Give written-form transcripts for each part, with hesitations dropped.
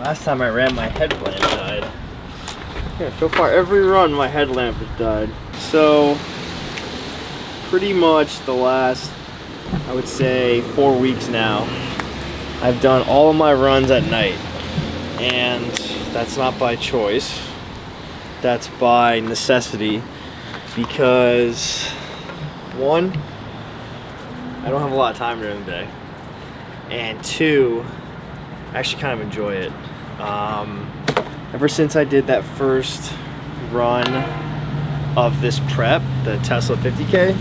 Last time I ran, my headlamp died. Yeah, so far every run my headlamp has died. So pretty much the last, I would say, 4 weeks now, I've done all of my runs at night. And that's not by choice. That's by necessity. Because one, I don't have a lot of time during the day. And two, I actually kind of enjoy it. Ever since I did that first run of this prep, the Tesla 50K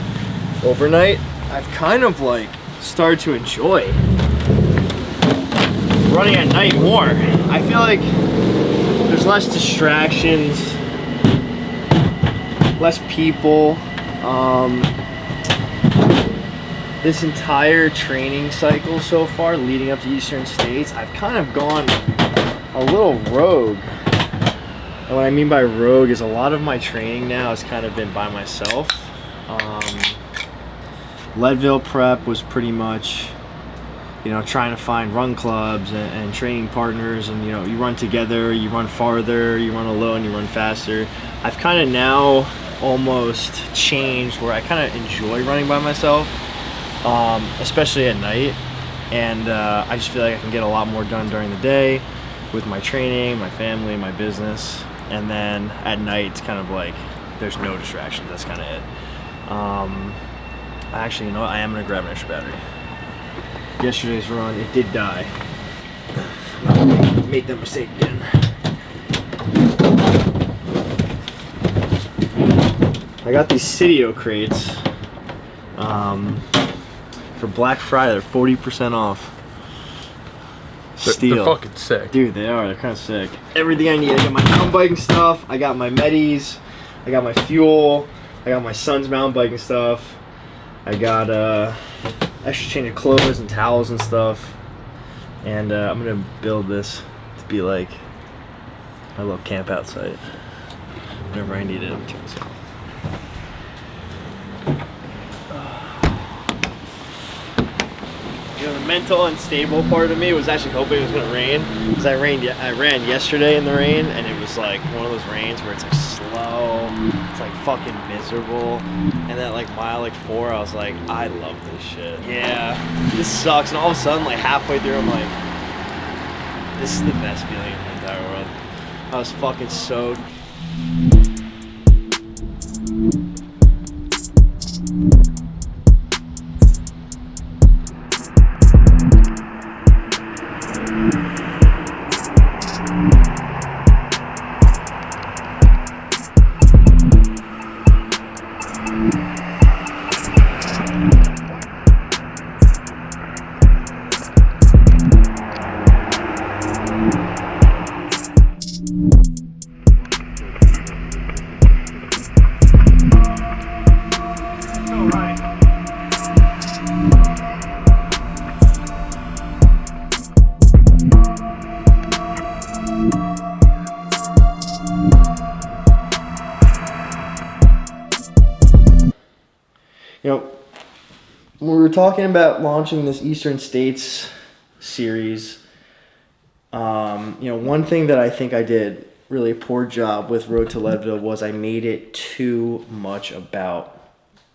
overnight, I've kind of like started to enjoy running at night more. I feel like there's less distractions, less people. This entire training cycle so far leading up to Eastern States, I've kind of gone a little rogue. And what I mean by rogue is a lot of my training now has kind of been by myself. Leadville prep was pretty much, trying to find run clubs and training partners, and you run together, you run farther, you run alone, you run faster. I've kind of now almost changed where I kind of enjoy running by myself, especially at night, and I just feel like I can get a lot more done during the day with my training, my family, my business, and then at night it's kind of like there's no distractions. That's kind of it. Actually, I am gonna grab an extra battery. Yesterday's run, it did die. Made that mistake again. I got these Cydio crates for Black Friday. They're 40% off. Steel. They're fucking sick. Dude, they are. They're kind of sick. Everything I need. I got my mountain biking stuff. I got my Medis. I got my fuel. I got my son's mountain biking stuff. I got extra change of clothes and towels and stuff. And I'm going to build this to be like my little camp out site. Whenever I need it, I'm taking some. The mental unstable part of me was actually hoping it was going to rain, because I ran yesterday in the rain, and it was like one of those rains where it's like slow, it's like fucking miserable, and then like mile like 4, I was like, I love this shit. Yeah, this sucks, and all of a sudden like halfway through I'm like, this is the best feeling in the entire world. I was fucking so... When we were talking about launching this Eastern States series, one thing that I think I did really a poor job with Road to Leadville was I made it too much about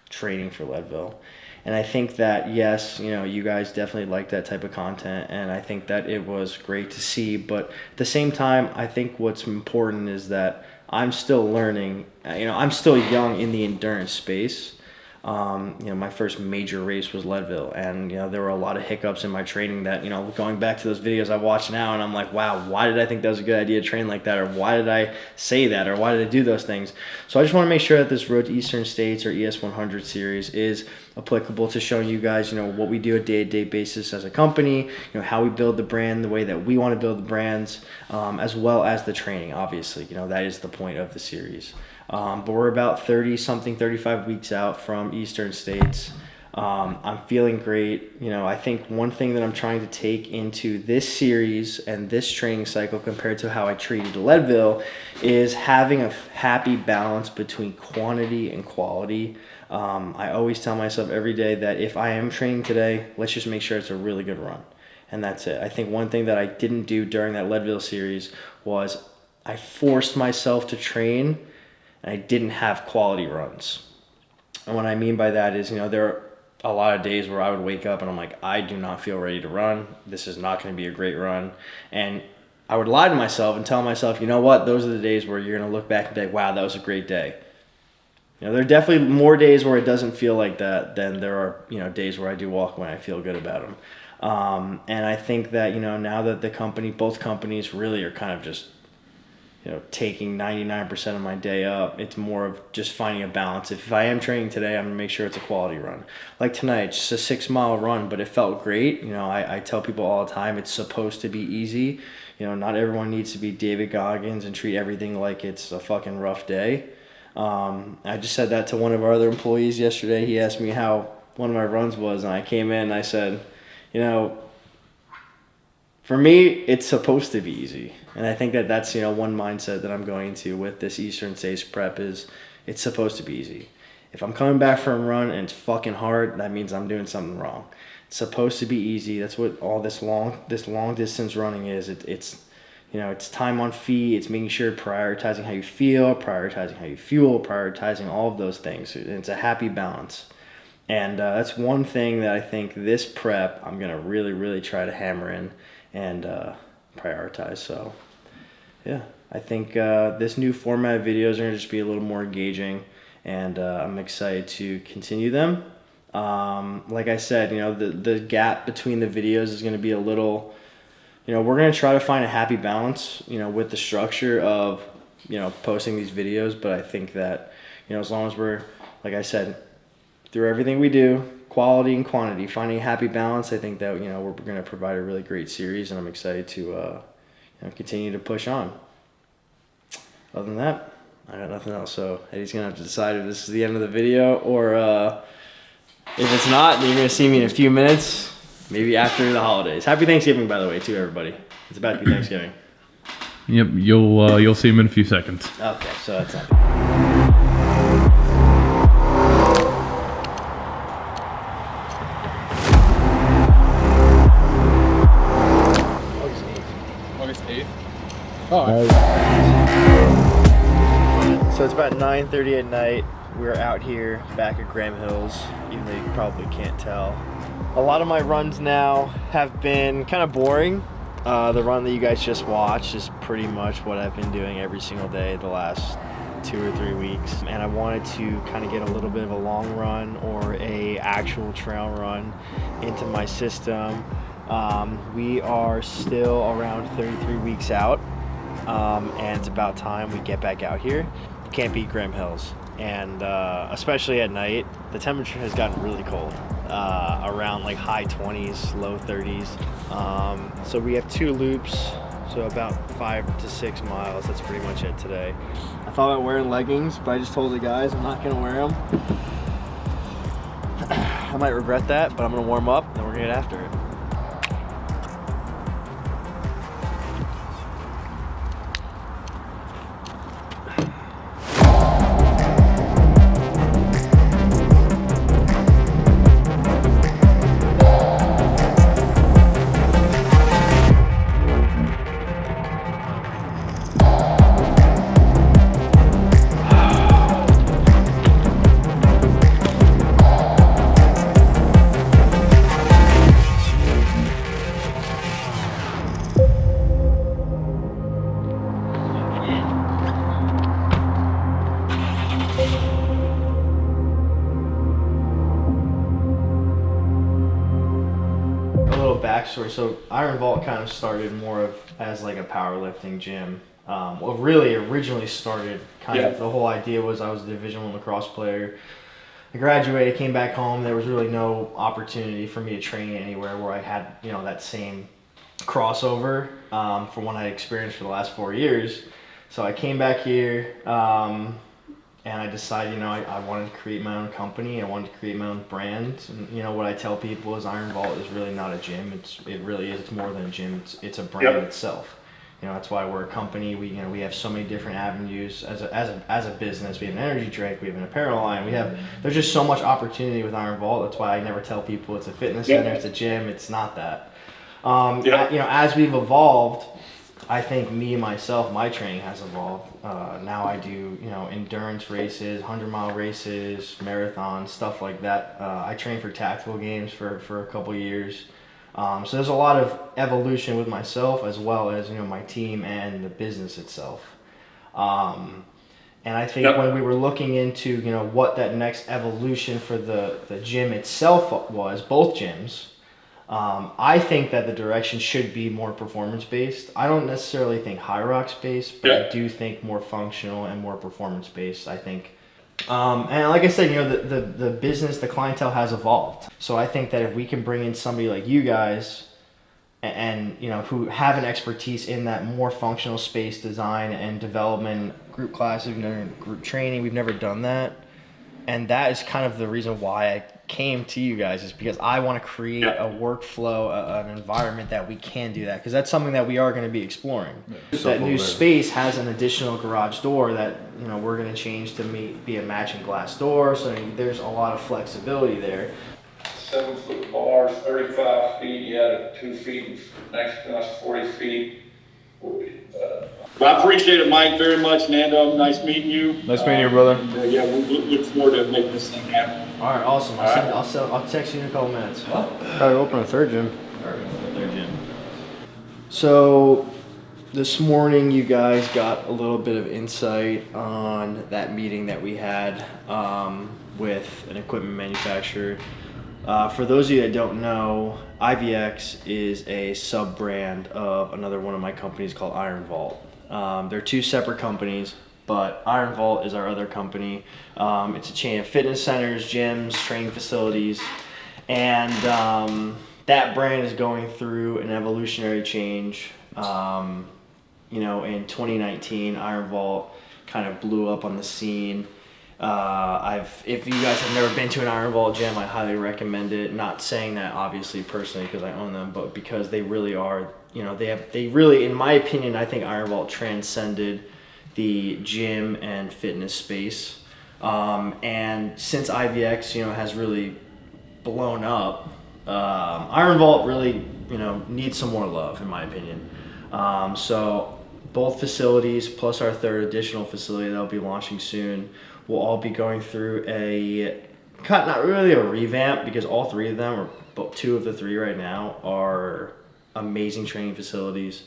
training for Leadville. And I think that, yes, you guys definitely like that type of content, and I think that it was great to see. But at the same time, I think what's important is that I'm still learning. I'm still young in the endurance space. My first major race was Leadville, and there were a lot of hiccups in my training that going back to those videos I watch now, and I'm like, wow, why did I think that was a good idea to train like that, or why did I say that, or why did I do those things? So I just want to make sure that this Road to Eastern States or ES100 series is applicable to showing you guys what we do a day-to-day basis as a company, how we build the brand the way that we want to build the brands, as well as the training. Obviously, that is the point of the series. But we're about 35 weeks out from Eastern States. I'm feeling great. I think one thing that I'm trying to take into this series and this training cycle compared to how I treated Leadville is having a happy balance between quantity and quality. I always tell myself every day that if I am training today, let's just make sure it's a really good run. and that's it. I think one thing that I didn't do during that Leadville series was I forced myself to train, and I didn't have quality runs. And what I mean by that is, there are a lot of days where I would wake up and I'm like, I do not feel ready to run. This is not going to be a great run. And I would lie to myself and tell myself, you know what? Those are the days where you're going to look back and be like, wow, that was a great day. There are definitely more days where it doesn't feel like that than there are, days where I do walk when I feel good about them. And I think that, now that both companies really are kind of just, taking 99% of my day up, it's more of just finding a balance. If I am training today, I'm going to make sure it's a quality run. Like tonight, just a 6-mile run, but it felt great. I tell people all the time, it's supposed to be easy. Not everyone needs to be David Goggins and treat everything like it's a fucking rough day. I just said that to one of our other employees yesterday. He asked me how one of my runs was, and I came in and I said, for me, it's supposed to be easy. And I think that that's, one mindset that I'm going to with this Eastern States prep is it's supposed to be easy. If I'm coming back from a run and it's fucking hard, that means I'm doing something wrong. It's supposed to be easy. That's what all this long distance running is. It's time on feet. It's making sure prioritizing how you feel, prioritizing how you fuel, prioritizing all of those things. It's a happy balance. And that's one thing that I think this prep I'm going to really, really try to hammer in and prioritize. So, yeah, I think this new format of videos are going to just be a little more engaging, and I'm excited to continue them. Like I said, the gap between the videos is going to be a little, we're going to try to find a happy balance, with the structure of, posting these videos. But I think that, as long as we're, like I said, through everything we do, quality and quantity, finding a happy balance, I think that, we're going to provide a really great series, and I'm excited to, continue to push on. Other than that, I got nothing else. So Eddie's going to have to decide if this is the end of the video, or if it's not, then you're going to see me in a few minutes, maybe after the holidays. Happy Thanksgiving, by the way, too, everybody. It's about to be Thanksgiving. Yep, you'll see him in a few seconds. Okay, so that's not August 8th? So it's about 9:30 at night. We're out here back at Graham Hills, even though you probably can't tell. A lot of my runs now have been kind of boring. The run that you guys just watched is pretty much what I've been doing every single day the last 2 or 3 weeks. And I wanted to kind of get a little bit of a long run or a actual trail run into my system. We are still around 33 weeks out, and it's about time we get back out here. You can't beat Graham Hills, and especially at night, the temperature has gotten really cold, around like high 20s, low 30s. So we have 2 loops, so about 5 to 6 miles. That's pretty much it today. I thought about wearing leggings, but I just told the guys I'm not gonna wear them. I might regret that, but I'm gonna warm up and we're gonna get after it. Backstory. So Iron Vault kind of started more of as like a powerlifting gym. Well, really originally started kind of, the whole idea was I was a Division I lacrosse player. I graduated, came back home. There was really no opportunity for me to train anywhere where I had, that same crossover from what I experienced for the last 4 years. So I came back here, and I decided, I wanted to create my own company. I wanted to create my own brand. And, what I tell people is Iron Vault is really not a gym. It really is. It's more than a gym. It's a brand itself. That's why we're a company. We have so many different avenues as a business. We have an energy drink. We have an apparel line. There's just so much opportunity with Iron Vault. That's why I never tell people it's a fitness center. It's a gym. It's not that. Yeah. As we've evolved, I think my training has evolved. Now I do, endurance races, 100-mile races, marathons, stuff like that. I trained for tactical games for a couple years. So there's a lot of evolution with myself as well as, my team and the business itself. And I think when we were looking into, what that next evolution for the gym itself was, both gyms, I think that the direction should be more performance-based. I don't necessarily think high rocks based, but I do think more functional and more performance-based. I think, and like I said, the business, the clientele has evolved. So I think that if we can bring in somebody like you guys, and who have an expertise in that more functional space design and development, group classes, group training, we've never done that, and that is kind of the reason why I came to you guys, is because I want to create a workflow, an environment that we can do that, because that's something that we are going to be exploring. That new space has an additional garage door that we're going to change to be a matching glass door, so there's a lot of flexibility there. 7-foot bars, 35 feet, you had 2 feet next to us, 40 feet. Well, I appreciate it, Mike, very much. Nando, nice meeting you. Nice meeting you, brother. And, yeah, we look forward to making this thing happen. All right, awesome. I'll text you in a couple minutes. Gotta open a third gym. So this morning you guys got a little bit of insight on that meeting that we had with an equipment manufacturer. For those of you that don't know, IVX is a sub-brand of another one of my companies called Iron Vault. They're two separate companies, but Iron Vault is our other company. It's a chain of fitness centers, gyms, training facilities, and that brand is going through an evolutionary change. In 2019, Iron Vault kind of blew up on the scene. If you guys have never been to an Iron Vault gym, I highly recommend it. Not saying that obviously personally because I own them, but because they really are, they really, in my opinion, I think Iron Vault transcended the gym and fitness space. And since IVX, has really blown up, Iron Vault really, needs some more love, in my opinion. So both facilities, plus our third additional facility that'll be launching soon, will all be going through not really a revamp, because all three of them, or but two of the three right now, are amazing training facilities.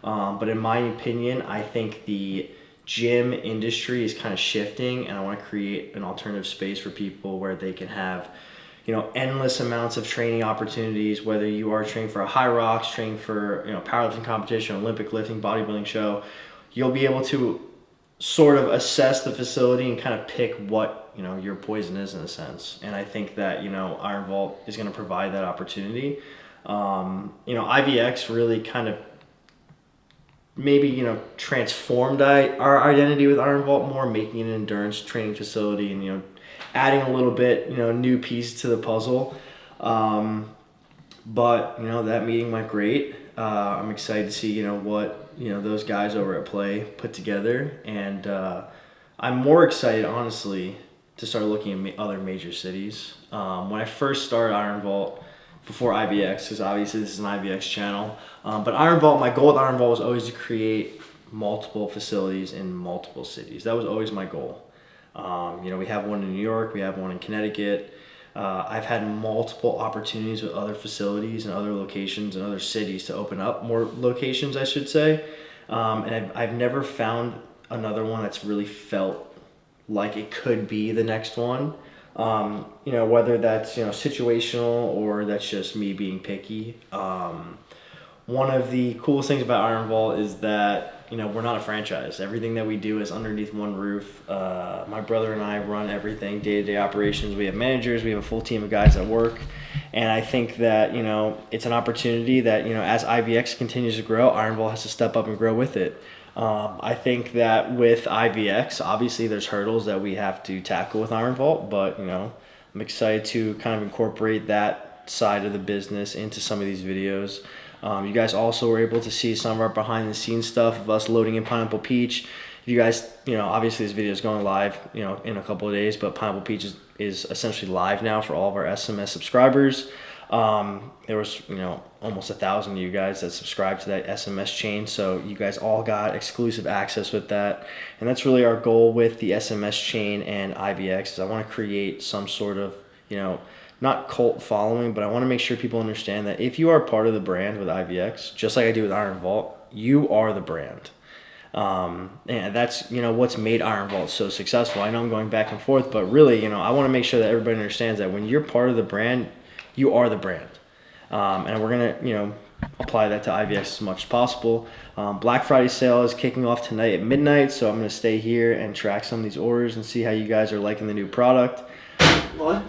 But in my opinion, I think the gym industry is kind of shifting, and I want to create an alternative space for people where they can have endless amounts of training opportunities, whether you are training for a high rocks, training for powerlifting competition, Olympic lifting, bodybuilding show. You'll be able to sort of assess the facility and kind of pick what your poison is, in a sense. And I think that Iron Vault is going to provide that opportunity. IVX really kind of maybe transformed our identity with Iron Vault more, making it an endurance training facility and adding a little bit new piece to the puzzle. But that meeting went great. I'm excited to see what those guys over at Play put together, and I'm more excited, honestly, to start looking at other major cities. When I first started Iron Vault, before IVX, because obviously this is an IVX channel, but Iron Vault, my goal with Iron Vault was always to create multiple facilities in multiple cities. That was always my goal. We have one in New York, we have one in Connecticut. I've had multiple opportunities with other facilities and other locations and other cities to open up more locations, I should say. And I've never found another one that's really felt like it could be the next one. Whether that's, situational or that's just me being picky. One of the coolest things about Iron Vault is that, we're not a franchise. Everything that we do is underneath one roof. My brother and I run everything, day-to-day operations. We have managers, we have a full team of guys that work. And I think that, it's an opportunity that, as IVX continues to grow, Iron Vault has to step up and grow with it. I think that with IVX, obviously there's hurdles that we have to tackle with Iron Vault, but, I'm excited to kind of incorporate that side of the business into some of these videos. You guys also were able to see some of our behind the scenes stuff of us loading in Pineapple Peach. You guys, obviously this video is going live, in a couple of days, but Pineapple Peach is essentially live now for all of our SMS subscribers. There was, almost 1,000 of you guys that subscribed to that SMS chain. So you guys all got exclusive access with that. And that's really our goal with the SMS chain and IVX is I want to create some sort of, not cult following, but I want to make sure people understand that if you are part of the brand with IVX, just like I do with Iron Vault, you are the brand. And that's, what's made Iron Vault so successful. I know I'm going back and forth, but really, I want to make sure that everybody understands that when you're part of the brand, you are the brand. And we're going to, apply that to IVX as much as possible. Black Friday sale is kicking off tonight at midnight, so I'm going to stay here and track some of these orders and see how you guys are liking the new product. What?